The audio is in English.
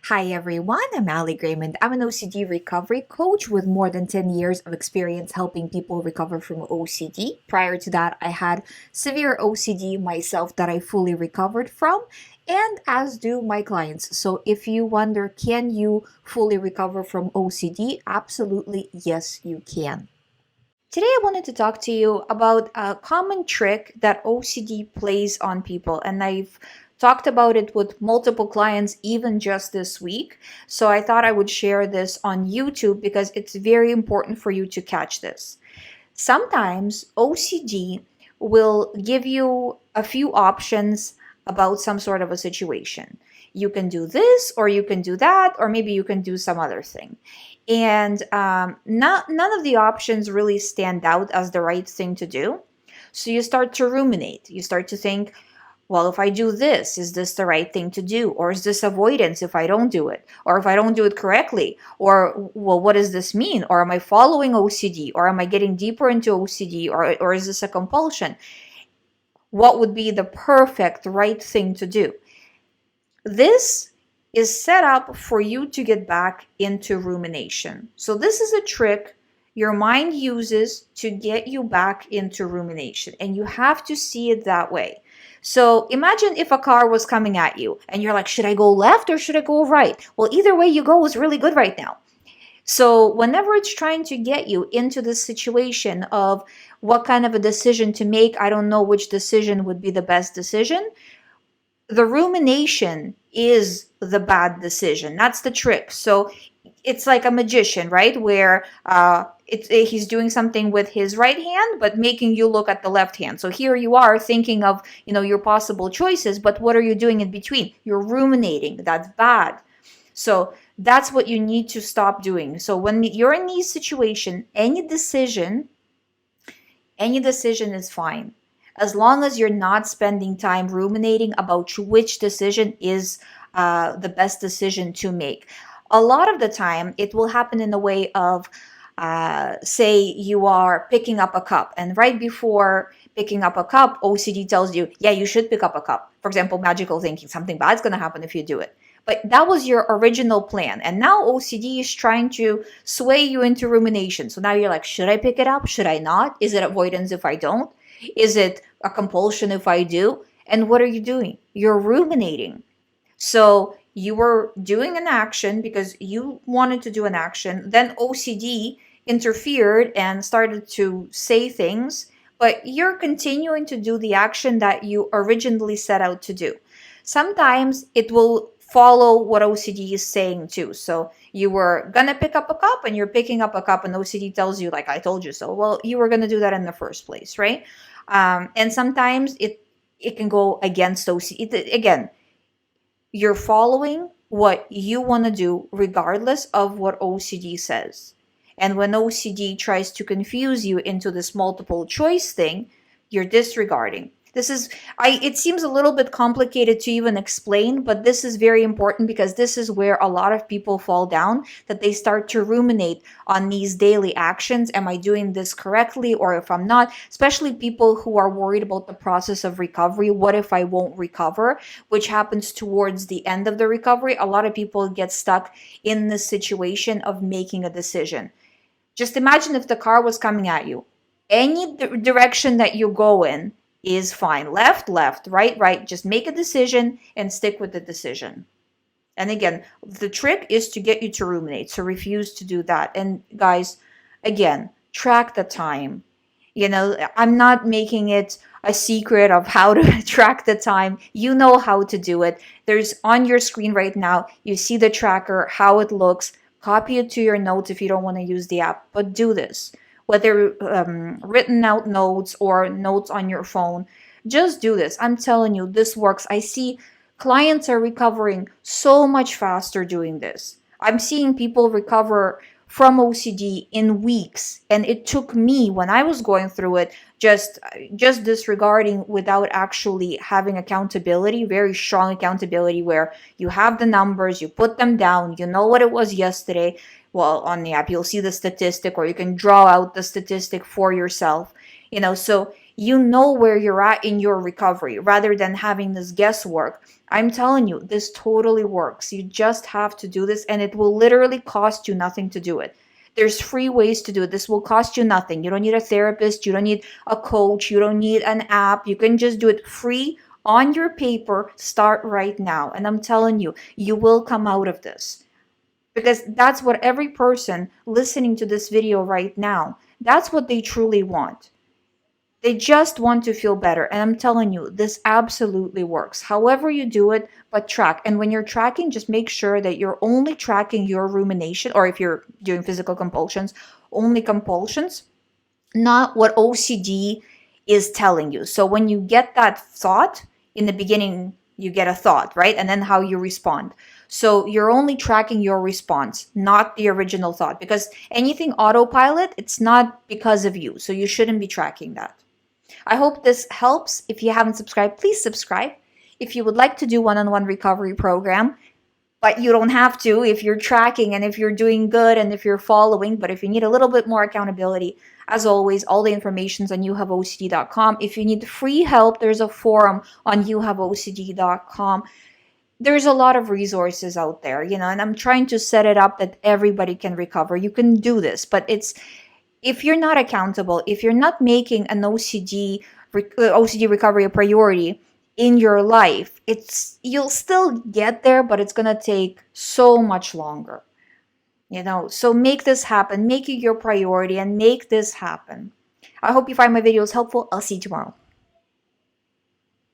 Hi everyone, I'm GREYMOND. I'm an OCD recovery coach with more than 10 years of experience helping people recover from OCD. Prior to that, I had severe OCD myself that I fully recovered from, and as do my clients. So if you wonder, can you fully recover from OCD? Absolutely, yes, you can. Today, I wanted to talk to you about a common trick that OCD plays on people, and I've talked about it with multiple clients even just this week. So I thought I would share this on YouTube because it's very important for you to catch this. Sometimes OCD will give you a few options about some sort of a situation. You can do this, or you can do that, or maybe you can do some other thing. And none of the options really stand out as the right thing to do. So you start to ruminate. You start to think, well, if I do this, is this the right thing to do? Or is this avoidance if I don't do it? Or if I don't do it correctly? Or, well, what does this mean? Or am I following OCD? Or am I getting deeper into OCD? Or is this a compulsion? What would be the perfect right thing to do? This is set up for you to get back into rumination. So this is a trick your mind uses to get you back into rumination, and you have to see it that way. So imagine if a car was coming at you and you're like, should I go left or should I go right? Well, either way you go is really good right now. So whenever it's trying to get you into this situation of what kind of a decision to make, I don't know which decision would be the best decision, the rumination is the bad decision. That's the trick. So it's like a magician, right? Where he's doing something with his right hand, but making you look at the left hand. So here you are thinking of your possible choices, but what are you doing in between? You're ruminating. That's bad. So that's what you need to stop doing. So when you're in these situations, any decision is fine, as long as you're not spending time ruminating about which decision is the best decision to make. A lot of the time, it will happen in the way of, say, you are picking up a cup, and right before picking up a cup, OCD tells you, yeah, you should pick up a cup. For example, magical thinking, something bad's going to happen if you do it. But that was your original plan. And now OCD is trying to sway you into rumination. So now you're like, should I pick it up? Should I not? Is it avoidance if I don't? Is it a compulsion if I do? And what are you doing? You're ruminating. So you were doing an action because you wanted to do an action. Then OCD interfered and started to say things, but you're continuing to do the action that you originally set out to do. Sometimes it will follow what OCD is saying too. So you were gonna pick up a cup and you're picking up a cup, and OCD tells you, like, I told you so. Well, you were gonna do that in the first place, right? And sometimes it can go against OCD. Again, you're following what you want to do regardless of what OCD says. And when OCD tries to confuse you into this multiple choice thing, you're disregarding. It seems a little bit complicated to even explain, but this is very important because this is where a lot of people fall down, that they start to ruminate on these daily actions. Am I doing this correctly? Or if I'm not, especially people who are worried about the process of recovery. What if I won't recover? Which happens towards the end of the recovery. A lot of people get stuck in the situation of making a decision. Just imagine if the car was coming at you. Any direction that you go in is fine. Left, left, right, right. Just make a decision and stick with the decision. And again, the trick is to get you to ruminate. So refuse to do that. And guys, again, track the time. I'm not making it a secret of how to track the time. You know how to do it. There's on your screen right now, you see the tracker, how it looks. Copy it to your notes if you don't want to use the app, but do this. Whether written out notes or notes on your phone, just do this. I'm telling you, this works. I see clients are recovering so much faster doing this. I'm seeing people recover from OCD in weeks, and it took me, when I was going through it, just disregarding without actually having accountability, very strong accountability, where you have the numbers, you put them down, you know what it was yesterday. Well, on the app, you'll see the statistic, or you can draw out the statistic for yourself. So You know where you're at in your recovery rather than having this guesswork. I'm telling you, this totally works. You just have to do this, and it will literally cost you nothing to do it. There's free ways to do it. This will cost you nothing. You don't need a therapist. You don't need a coach. You don't need an app. You can just do it free on your paper. Start right now. And I'm telling you, you will come out of this. Because that's what every person listening to this video right now, that's what they truly want. They just want to feel better. And I'm telling you, this absolutely works. However you do it, but track. And when you're tracking, just make sure that you're only tracking your rumination, or if you're doing physical compulsions, only compulsions, not what OCD is telling you. So when you get that thought, in the beginning, you get a thought, right? And then how you respond. So you're only tracking your response, not the original thought, because anything autopilot, it's not because of you. So you shouldn't be tracking that. I hope this helps. If you haven't subscribed, please subscribe. If you would like to do one-on-one recovery program, but you don't have to if you're tracking and if you're doing good and if you're following. But if you need a little bit more accountability, as always, all the information's on youhaveocd.com. If you need free help, there's a forum on youhaveocd.com. There's a lot of resources out there, and I'm trying to set it up that everybody can recover. You can do this, but if you're not accountable, if you're not making an OCD recovery a priority in your life, you'll still get there, but it's going to take so much longer. So make this happen, make it your priority and make this happen. I hope you find my videos helpful. I'll see you tomorrow.